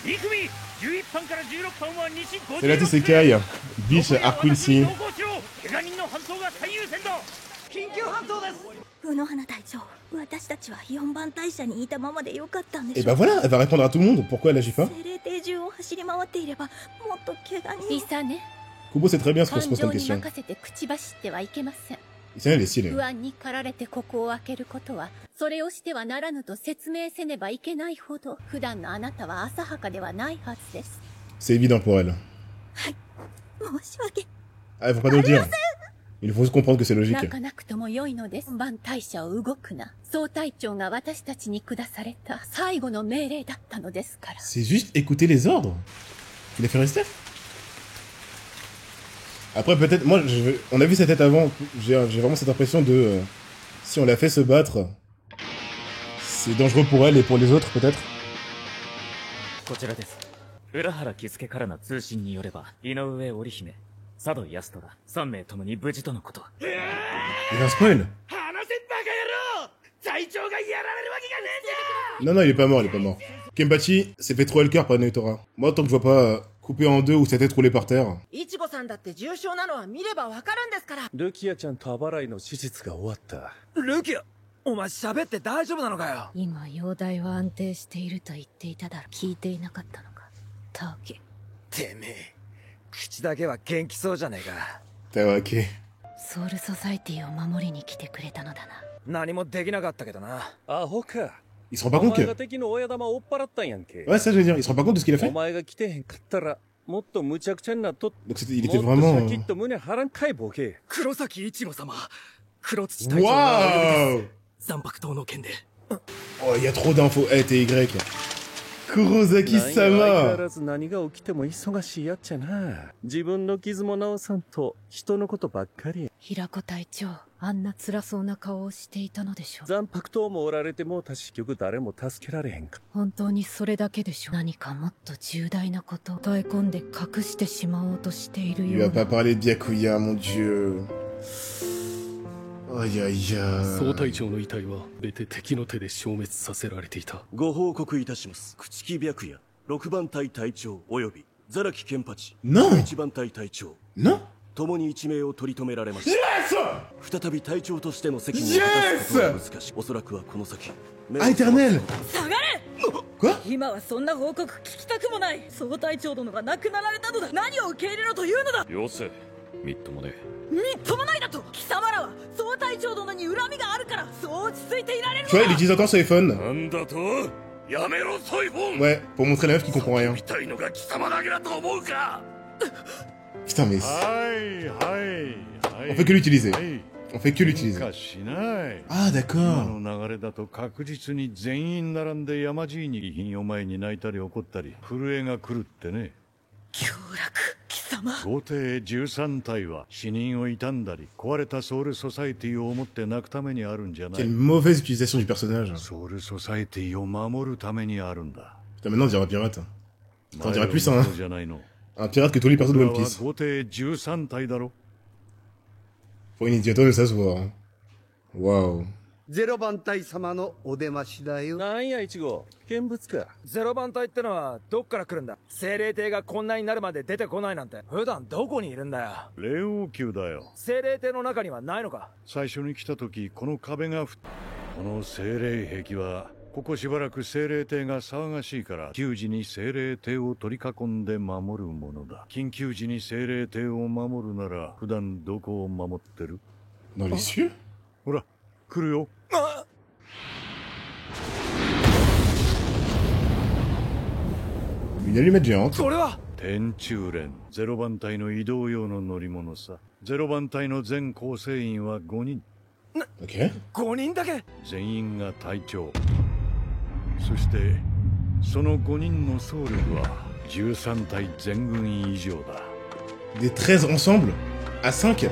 Et là, tu sais Kai, Beach, Arc Quincy. 宇野花隊長、私たちは4番隊舎にいたままでよかったんでしょう。 Et bah voilà, elle va répondre à tout le monde. Pourquoi elle agit pas? 精霊艇中を走り回っていれば、もっと怪我人。リサね。 Kubo sait très bien ce qu'on se 感 pose 情 comme に question. 任せて口走ってはいけません。 Tiens, elle est stylée. 不安に駆られてここを開けることは、それをしてはならぬと説明せねばいけないほど、普段のあなたは浅はかではないはずです。 C'est évident pour elle. はい、申し訳。 Ah, il faut pas nous le dire. Il faut comprendre que c'est logique. 泣かなくとも良いのです。番隊舎を動くな。総隊長が私たちに下された最後の命令だったのですから。 C'est juste écouter les ordres. Il a fait rester. Après, peut-être, moi, on a vu sa tête avant. J'ai vraiment cette impression de... si on la fait se battre, c'est dangereux pour elle et pour les autres, peut-être. こちらです。浦原喜助からの通信によれば、井上織姫、佐渡安虎、3名ともに無事とのこと。Il y a un spoil. Non, non, il est pas mort, il est pas mort. Kenpachi s'est fait trouver le cœur par Naotora. Moi, tant que je vois pas coupé en deux ou sa tête roulée par terre. イチゴさんだって重傷なのは見ればわかるんですから。ルキアちゃんとアバライの手術が終わった。ルキア、お前喋って大丈夫なのかよ。今容体は安定していると言っていただろ。聞いていなかったのか。タオキ。てめえ、口だけは元気そうじゃねえか。Tawaki. ソウルソサイティを守りに来てくれたのだな。何もできなかったけどな。アホか。 Il se rend pas compte que... お前が敵の親玉を追っ払ったんやんけ。 Ouais, ça je veux dire, il se rend pas compte de ce qu'il a fait. お前が来てへんかったら、もっと無茶苦茶になっとっ Donc il était もっと vraiment... シャキッと胸張らんかいボケ。黒崎一護様、黒土隊長がお呼びです。 Waouh. 残白刀の件で。 Oh, il y a trop d'infos. Eh, t'es Y. Kurosaki-sama. 相変わらず何が起きても忙しいやっちゃな。自分の傷も治さんと人のことばっかり。平子隊長、あんな辛そうな顔をしていたのでしょう。残白刀もおられてもたし結局誰も助けられへんか。本当にそれだけでしょう。何かもっと重大なことを抱え込んで隠してしまおうとしている Il よ va う pas な。 parler de Byakuya, mon dieu. Aïe aïe 総 aïe. 隊長の遺体は全て敵の手で消滅させられていた。ご報告いたします。朽木白夜6番隊隊長およびザラキケンパチ Non 11番隊隊長 Non 共に一命を取り留められました。再び隊長としての責任を果たすことは難しい。おそらくはこの先 Ah, éternel. 下がれ。 Quoi 今はそんな報告聞きたくもない。総隊長殿が亡くなられたのだ。何を受け入れろというのだ。よせ、みっともね。みっともないだと。貴様らは総隊長殿に恨みがあるからそう落ち着いていられる Tu vois, il utilise encore son iPhone. なんだと？やめろ、ソイフォン。 Ouais, pour montrer la meuf qui comprend rien. 見たいのが貴様だけだと思うか。 Putain, mais... はいはいはい。 On fait que l'utiliser. はい。 On fait que l'utiliser. かしない。 Ah, 今 d'accord. の流れだと確実に全員並んで山爺に遺品を前に泣いたり怒ったり震えが来るってね。凶楽貴様。合計13体は死人を悼んだり壊れたソウルソサイティを思って泣くためにあるんじゃない。 Quelle mauvaise utilisation du personnage. ソウルソサイティを守るためにあるんだ。 Putain, maintenant on dirait un pirate. T'en dirais plus前を un, 向こうじゃないの。 un pirate que tous les persos de One 僕らは Piece. 合計13体だろ。 Pour une idiote, ça se voit. Hein. Waouh. 0番隊様のお出ましだよ。なんやイチゴ、見物か。ゼロ番隊ってのはどっから来るんだ。精霊艇がこんなになるまで出てこないなんて普段どこにいるんだよ。霊王宮だよ。精霊艇の中にはないのか。最初に来た時この壁がこの精霊壁はここしばらく精霊艇が騒がしいから緊急時に精霊艇を取り囲んで守るものだ。緊急時に精霊艇を守るなら普段どこを守ってる？ Dans les cieux? ほら来るよ。 Une allumette géante. それは天中連0番隊の移動用の乗り物さ。0番隊の全構成員は5人。 Ok. 5人だけ。全員が隊長。そしてその5人の総力は13体全軍以上だ。 Des 13 ensemble? À 5?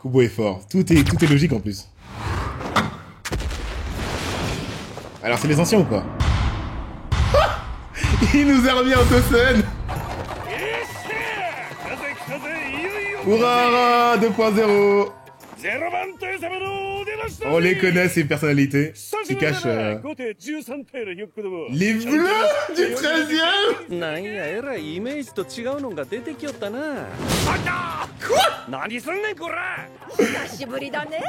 Kubo est fort. Tout est logique en plus. Alors c'est les anciens ou pas? Il nous a remis en Tosen. Hurrah 2.0. On les connaît, ces personnalités qui cachent les bleus du 13e. なんやえらいイメージと違うのが出てきよったな。何すんねんこら。久しぶりだね。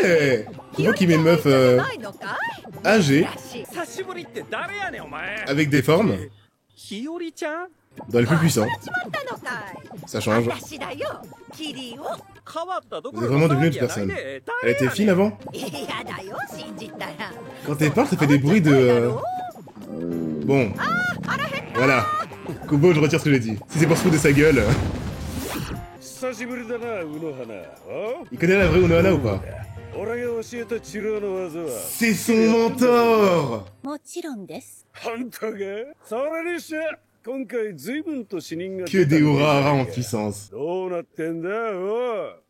Eh, Kubo qui met une meuf ないのかい âgée 久しぶりって誰やねんお前。 avec des formes ひよりちゃん dans les plus puissants. しまったのかい Ça change. 私だよキリを変わったどこ Vous ろ êtes か vraiment devenu 騒ぎ une やない personne. で。 Elle était fine avant. 嫌だよ信じたら Quand elle parle, ça fait des bruits de... Bon. Voilà. Kubo, je retire ce que j'ai dit. Si c'est pour se foutre de sa gueule... 久しぶりだな、ウノハナ。 Il connaît la vraie Unohana ou pas? 俺が教えた治療の技は C'est son mentor. もちろんです。本当か？それにして今回随分と死人が Que des auras en puissance. どうなってんだおう。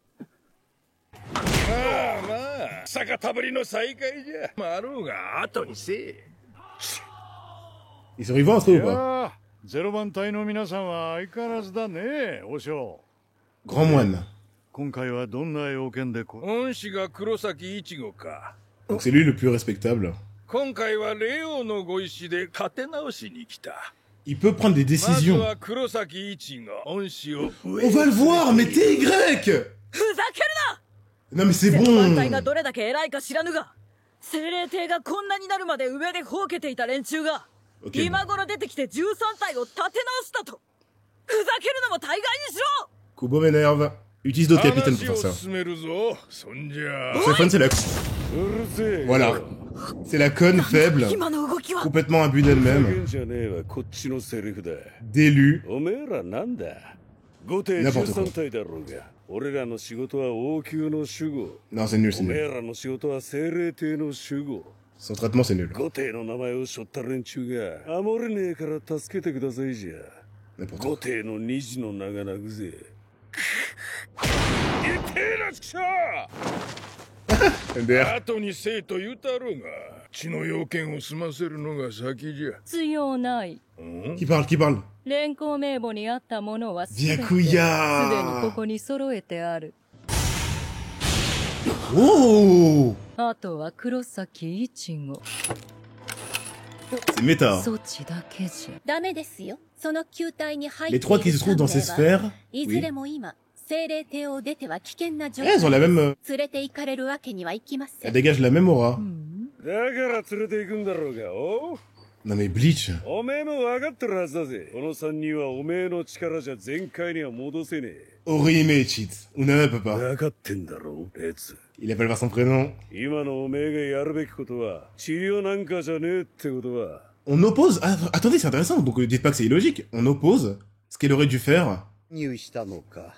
まあまあ坂田ぶりの再会じゃ。まろうが後にせえ。 Ils sont vivants, ça ou い pas? やゼロ番隊の皆さんは相変わらずだね、お嬢。 Grand moine. 今回はどんな要件で恩師が黒崎一護か。 Donc c'est lui le plus respectable. 今回は霊王のご意志で立て直しに来た。 Il peut prendre des まず décisions. は黒崎一護恩師を。 On va le voir, mais t'es grec. ふざけるな Non mais c'est ゼロ番隊 bon. がどれだけ偉いか知らぬが精霊艇がこんなになるまで上でほうけていた連中が Ok, bon. 今頃出てきて13体を立て直したとふざけるのも大概にしろ Kubo m'énerve. Utilise d'autres capitaines pour 話 faire を ça. 進めるぞ。そんじゃ。 Ce fun, c'est la... うるせえ。 Voilà. C'est la conne faible, 今の動きは complètement imbue d'elle-même, じゃねえわ、こっちのセリフだ。 d'élu. おめえらなんだ。後手 N'importe quoi. 13体だろうが。俺らの仕事は王宮の守護。 Non, c'est nul, c'est おめえ nul. らの仕事は精霊帝の守護。 Son traitement, c'est nul. 後手の名前を背負った連中が、守れねえから助けてくださいじゃ。 N'importe 後 quoi. 手の虹の長なぐぜ。いてえなちくしょ MDR. 後にせえと言うたろうが、血の要件を済ませるのが先じゃ。必要ない。 Qui parle? Qui parle? 連行名簿にあったものはすでにこ Byakuya. こに揃えてある。 Oh! あとは黒崎一護。 C'est méta. 措置だけじゃ。ダメですよ。その球体に入っ Les て trois い qui る se trouvent dans ces 3名は sphères, いずれ oui. も今、精霊帝を出ては危険な状 Eh, elles ont la 態 même... 連れて行かれるわけにはいきませ Elles ん。 dégagent la même aura. だから連れて行くんだろうが、おう Non mais Bleach. おめえも分かってるはずだぜ。この3人はおめえの力じゃ全開には戻せねえ。 Orihime et cheat. Una peut pas. 分かってんだろう、列。 Il appelle par son prénom. 今のおめえがやるべきことは、治療なんかじゃねえってことは。 On oppose... Ah, attendez, c'est intéressant. Donc dites pas que c'est illogique. On oppose ce qu'elle aurait dû faire 入したのか。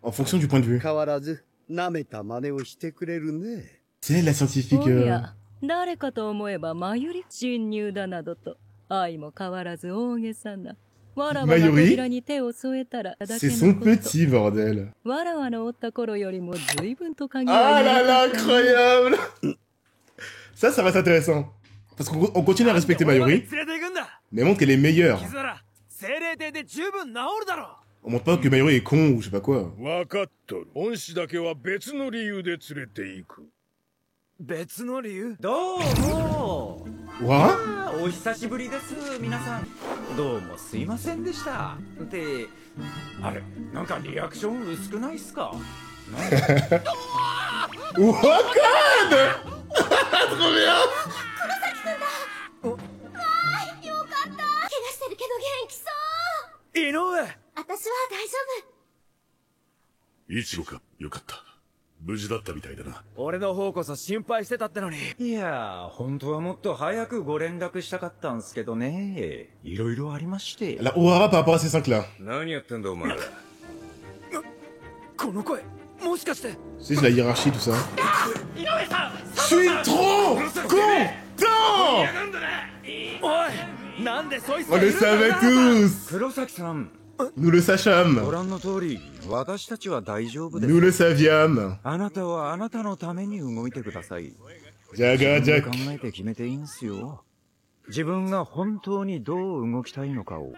en fonction du point de vue. 変わらず、舐めた真似をしてくれるね。 C'est elle, la scientifique... おや、誰かと思えばマユリ侵入だなどと。愛も変わらず大げさな。わらわが扉に手を添えたらだけ C'est の son こと。 petit, bordel. わらわのおった頃よりも随分と鍵 Ah は là là, 緩かったね incroyable. Ça va être intéressant. Parce qu'on continue à respecter Mayuri, 連れて行くんだ。 mais on montre qu'elle est meilleure. 傷なら精霊帝で十分治るだろう。 On montre pas que Mayuri est con ou je sais pas quoi. 分かっとる。恩師だけは別の理由で連れて行く。別の理由？どうも What? お久しぶりです皆さんどうもすいませんでしたってあれなんかリアクション薄くないっすか Wakad! Trop bien! よかった。怪我してるけど元気そう。井上。私は大丈夫。いちごか、よかった。無事だったみたいだな。俺の方こそ心配してたってのに。いやー本当はもっと早くご連絡したかったんすけどねいろいろありまして La Ohara par rapport à ces 5-là. 何やってんだお前ら。この声、もしかして。 C'est la hiérarchie, tout ça. Je suis trop content! おい、なんでそいつ On le savait tous! 黒崎さん Nous le sachâmes. ご覧の通り私たちは大丈夫です Nous le saviams. あなたはあなたのために動いてください Jaga 自分で Jack. 考えて決めていいんすよ自分が本当にどう動きたいのかを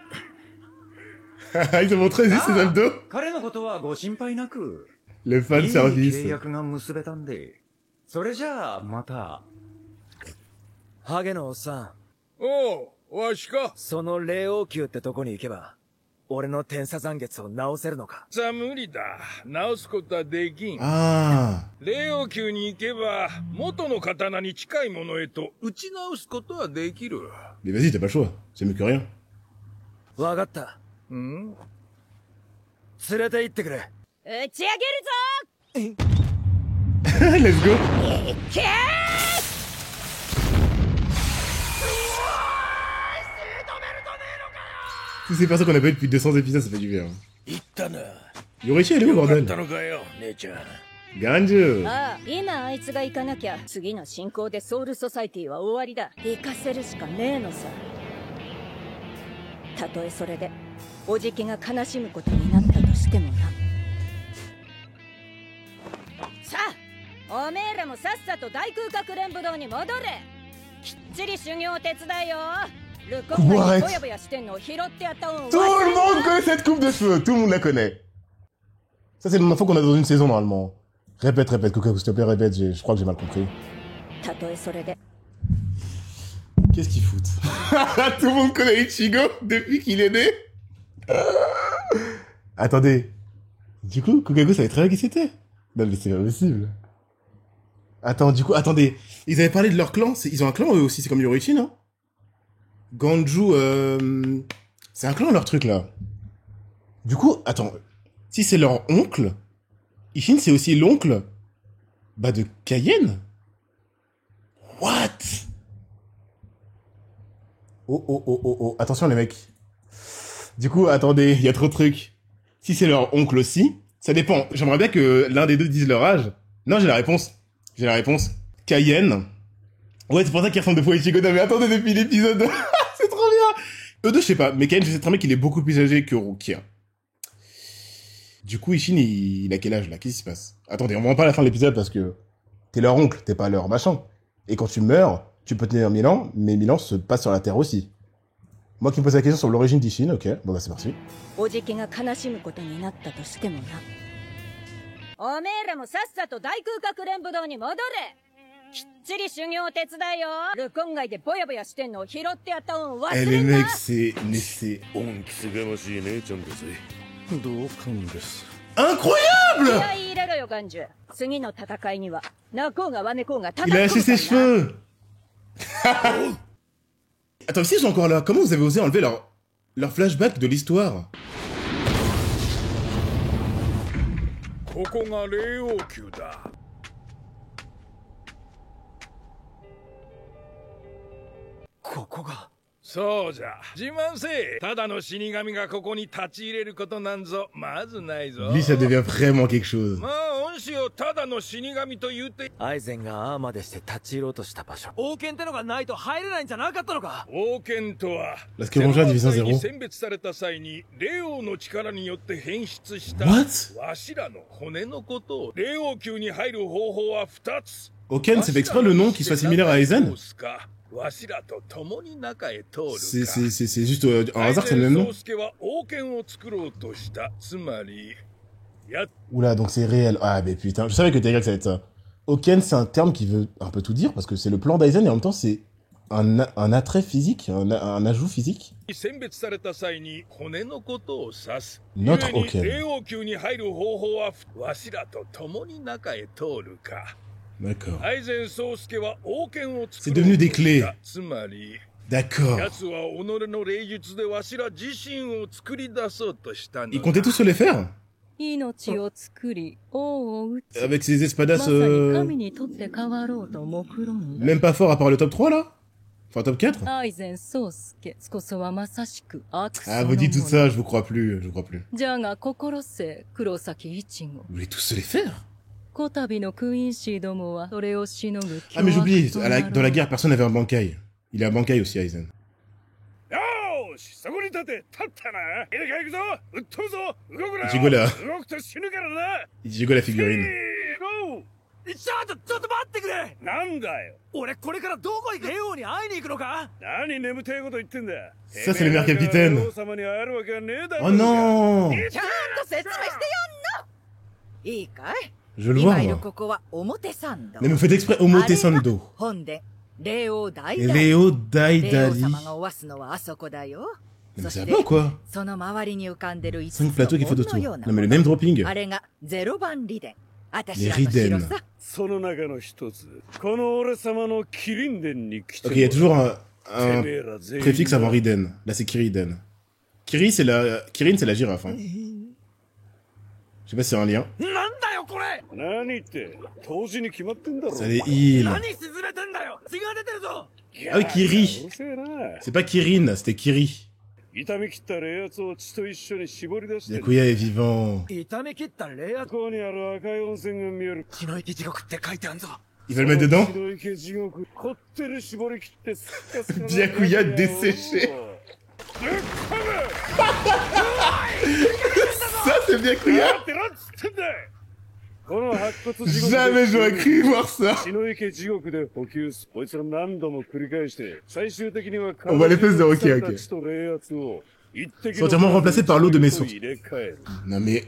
Ils ont montré juste ses abdos. 彼のことはご心配なく Le fan いい service. 契約が結べたんでそれじゃあ、また。ハゲのおっさん。おう、わしか。その霊王宮ってとこに行けば、俺の天差残月を直せるのか。さあ無理だ。直すことはできん。あ霊王宮に行けば、元の刀に近いものへと打ち直すことはできる。Mais vas-y, t'as pas le choix. C'est mieux que rien. わかった。ん？連れて行ってくれ。打ち上げるぞ。Let's go. いけー。Tous ces persos qu'on a pas eu depuis 200 épisodes, ça fait du bien. 行ったな。Yorichi, elle est où, よかっ bordel? たのかよ、姉ちゃん。Ganju. ああ、今あいつが行かなきゃ次の進行でソウルソサイティは終わりだ。行かせるしかねえのさ。たとえそれでおじきが悲しむことになったとしてもな。さあ、おめえらもさっさと大空かくれんぶ堂に戻れ。きっちり修行を手伝えよ。ルコンがボヤボヤしてんのを拾ってやった恩を。 Tout le monde connaît cette coupe de cheveux, tout le monde la connaît. Ça, c'est la dernière fois qu'on a dans une saison, normalement. Répète, répète, Coca, s'il te plaît, répète, je crois que j'ai mal compris. Qu'est-ce qu'ils foutent? Tout le monde connaît Ichigo depuis qu'il est né. Attendez. Du coup, Kogago savait très bien qui c'était. Non mais c'est pas possible. Attends, du coup, attendez. Ils avaient parlé de leur clan. Ils ont un clan eux aussi, c'est comme Yorichi, non? Ganju, c'est un clan leur truc là. Du coup, attends. Si c'est leur oncle, Ishin c'est aussi l'oncle bah de Cayenne. What? Oh, attention les mecs. Du coup, attendez, il y a trop de trucs. Si c'est leur oncle aussi, ça dépend. J'aimerais bien que l'un des deux dise leur âge. Non, j'ai la réponse. Cayenne. Ouais, c'est pour ça qu'ils ressemblent de fois Ichigo. Non mais attendez, depuis l'épisode... c'est trop bien. Eux deux, je sais pas. Mais Cayenne, je sais très bien qu'il est beaucoup plus âgé que Rukia. Du coup, Ishin, il a quel âge là? Qu'est-ce qui se passe? Attendez, on va en parler à la fin de l'épisode parce que t'es leur oncle, t'es pas leur machin. Et quand tu meurs, tu peux tenir 1000 ans, mais 1000 ans se passent sur la Terre aussi. Moi qui me pose la question sur l'origine d'Ishin, ok, bon bah c'est parti. おじきが悲しむことになったとしてもな。おめえらもさっさと大空かくれんぶ堂に戻れ。きっちり修行を手伝えよ。ルコン街でぼやぼやしてんのを拾ってやった恩を忘れんな。Eh les mecs, c'est... 恩着せがましい姉ちゃんだぜ。同感です。 Incroyable! 気合い入れろよ、ガンジュ。次の戦いには、泣こうがわねこうが戦う。 Il a lâché ses cheveux. Attends, si j'ai encore là, comment vous avez osé enlever leur flashback de l'histoire? ここが霊王宮だ。ここが。そうじゃ。自慢せえ。ただの死神がここに立ち入れることなんぞ、まずないぞ。Lui, ça devient vraiment quelque chose. まあ、恩師をただの死神と言うて。アイゼンがああまでして立ち入ろうとした場所。王権ってのがないと入れないんじゃなかったのか。王権とは、Parce que Ronja Division 0. 選別された際に、霊王の力によって変質した。What? わしらの骨のことを。霊王宮に入る方法は2つ。Oken, c'est fait exprès le nom qui soit similaire à Aizen? C'est juste un hasard, c'est le même nom? Oula, donc c'est réel. Ah, mais putain, je savais que t'allais dire que ça allait être ça. Oken, c'est un terme qui veut un peu tout dire, parce que c'est le plan d'Aizen, et en même temps, c'est un attrait physique, un ajout physique. Notre Oken. D'accord. C'est devenu des clés. D'accord. Ils comptaient tous se les faire? Avec ces espadas même pas fort à part le top 3 là? Enfin top 4? Ah, vous dites tout ça, je vous crois plus, je vous crois plus. Vous voulez tous se les faire? Ah mais j'oublie, dans la guerre personne n'avait un Bankai. Il est un Bankai aussi Aizen. Ichigo la figurine. Ça c'est le meilleur capitaine. Oh non! Je le vois, 今いる moi. ここは表参道。 Mais vous faites exprès, Omotesando. 本殿、霊王大 Et 々。 Léo 霊王 Daidali. 様がおわすのはあそこだよ。 Mais そ ça し va て ou quoi その周りに浮かんでる 5 5 plateaux qui font つ autour. のような Non mais le も name の dropping. あれが0番リデン。私 Les らの城 Riden. さ。その中の一つ、この俺様のキリン殿に来て Ok, il y a toujours un てめえら全員 préfixe avant Riden. Là, c'est Kiriden. Kirin, c'est la girafe. Hein. Je sais pas si c'est un lien. なんだよこれ。何言って当時に決まってんだろ。 C'est les îles. 何沈めてんだよ。血が出てるぞ。 Ah oui, Kiri. うるせえな。 C'est pas Kirin, c'était Kiri. 痛み切った冷圧を血と一緒に絞り出して。 Yakuya est vivant. 痛み切った霊圧。ここにある赤い温泉が見える。血の池地獄って書いてあるぞ。 Ils veulent le mettre dedans? 血の池地獄。こってり絞り切ってスッカスカな。 Byakuya desséché. Ça, c'est Byakuya. Jamais j'aurais cru voir ça. On voit l'espèce de Rocky, ok. Sont entièrement remplacés par l'eau de mes sources. Non mais...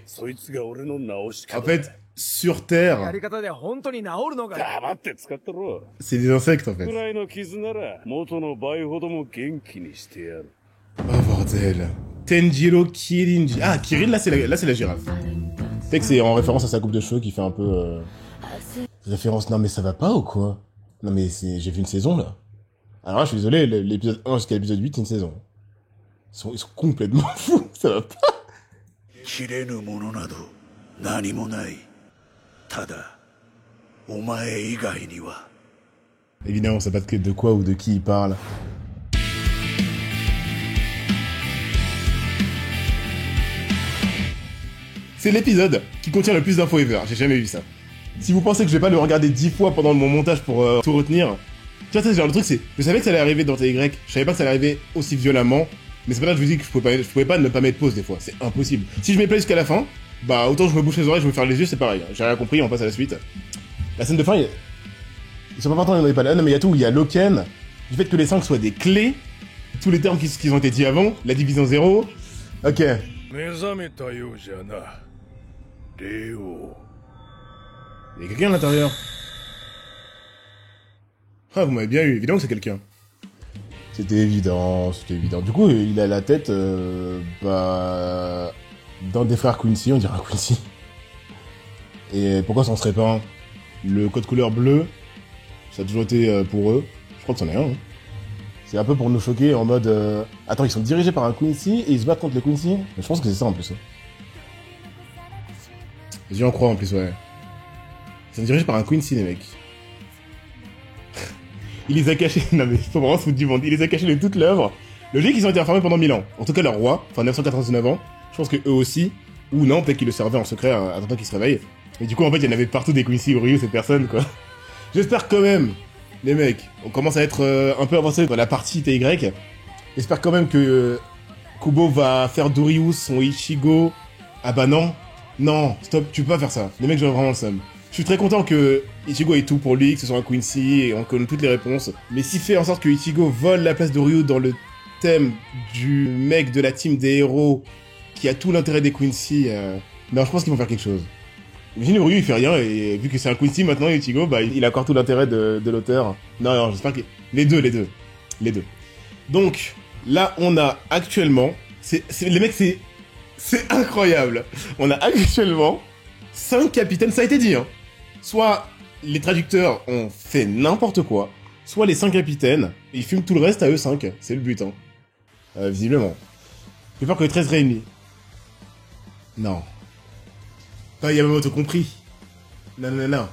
En fait, sur Terre... やり方で本当に治るのが。黙って使ってろ。 C'est des insectes en fait. くらいの傷なら元の倍ほども元気にしてやる。 Oh bordel. Tenjiro Kirinji. Ah, Kirin, là c'est la girafe. Peut-être que c'est en référence à sa coupe de cheveux qui fait un peu... Référence... Non mais ça va pas ou quoi? Non mais j'ai vu une saison là. Alors là, je suis désolé, l'épisode 1 jusqu'à l'épisode 8, c'est une saison. Ils sont complètement fous, ça va pas. 切れぬものなど何もない。ただ、お前以外には。 Évidemment, on sait pas de quoi ou de qui il parle. C'est l'épisode qui contient le plus d'infos ever, j'ai jamais vu ça. Si vous pensez que je vais pas le regarder 10 fois pendant mon montage pour tout retenir, tu vois, c'est genre le truc, c'est... Je savais que ça allait arriver dans TY, je savais pas que ça allait arriver aussi violemment, mais c'est pas là que je vous dis que je pouvais pas ne pas mettre pause des fois, c'est impossible. Si je mets play jusqu'à la fin, bah autant je me bouche les oreilles, je me faire les yeux, c'est pareil. J'ai rien compris, on passe à la suite. La scène de fin, ils sont pas partants, il n'y en avait pas là, non mais il y a tout, il y a Loken, du fait que les 5 soient des clés, tous les termes qui ont été dit avant, la division 0, ok. 目覚めたようじゃな。霊王。 Il y a quelqu'un à l'intérieur. Ah, vous m'avez bien eu, évidemment que c'est quelqu'un. C'était évident, c'était évident. Du coup, il a la tête, bah... d'un des frères Quincy, on dirait un Quincy. Et pourquoi ça en serait pas un? Le code couleur bleu, ça a toujours été pour eux. Je crois que c'en est un. Hein. C'est un peu pour nous choquer en mode... Attends, ils sont dirigés par un Quincy et ils se battent contre les Quincy? Je pense que c'est ça en plus. Hein. J'y en crois en plus, ouais. Ils sont dirigés par un Quincy, les mecs. Il les a cachés... Non mais, faut vraiment se foutre du monde. Il les a cachés de toute l'œuvre. Logique, ils ont été enfermés pendant 1000 ans. En tout cas, leur roi, enfin 999 ans. Je pense que eux aussi, ou non, peut-être qu'ils le servaient en secret en attendant qu'ils se réveillent. Et du coup, en fait, il y en avait partout des Quincy ou Ryu, cette personne, quoi. J'espère quand même, les mecs, on commence à être un peu avancé dans la partie TY. J'espère quand même que Kubo va faire d'Oryu son Ichigo. Ah bah non. Non, stop, tu peux pas faire ça. Les mecs, j'aurais vraiment le seum. Je suis très content que Ichigo ait tout pour lui, que ce soit un Quincy, et on connaît toutes les réponses. Mais s'il fait en sorte que Ichigo vole la place d'Oryu dans le thème du mec de la team des héros qui a tout l'intérêt des Quincy, non, je pense qu'ils vont faire quelque chose. Imagine Ryu, il fait rien, et vu que c'est un Quincy maintenant, Ichigo, bah, il a encore tout l'intérêt de l'auteur. Non, j'espère que... Les deux. Donc, là, on a actuellement... Les mecs, c'est incroyable. On a actuellement 5 capitaines, ça a été dit, hein. Soit les traducteurs ont fait n'importe quoi, soit les 5 capitaines, ils fument tout le reste à eux 5. C'est le but, hein. Visiblement. J'ai peur que les 13 réunis. Non. Pas Yamamoto compris. Non.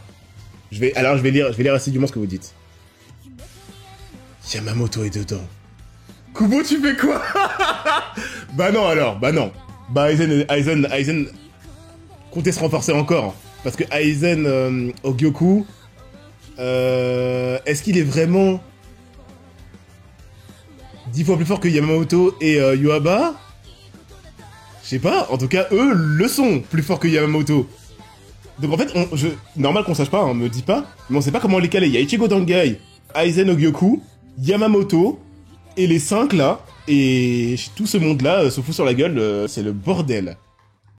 Je vais lire assidûment ce que vous dites. Yamamoto est dedans. Kubo, tu fais quoi? Bah non alors, bah non. Bah Aizen comptez se renforcer encore. Parce que Aizen Ogyoku, est-ce qu'il est vraiment 10 fois plus fort que Yamamoto et Yuaba? Je sais pas, en tout cas, eux le sont plus forts que Yamamoto. Donc en fait, normal qu'on sache pas, hein, me dis pas, mais on sait pas comment les caler. Il y a Ichigo Dangai, Aizen Ogyoku, Yamamoto, et les 5 là, et tout ce monde là se fout sur la gueule, c'est le bordel.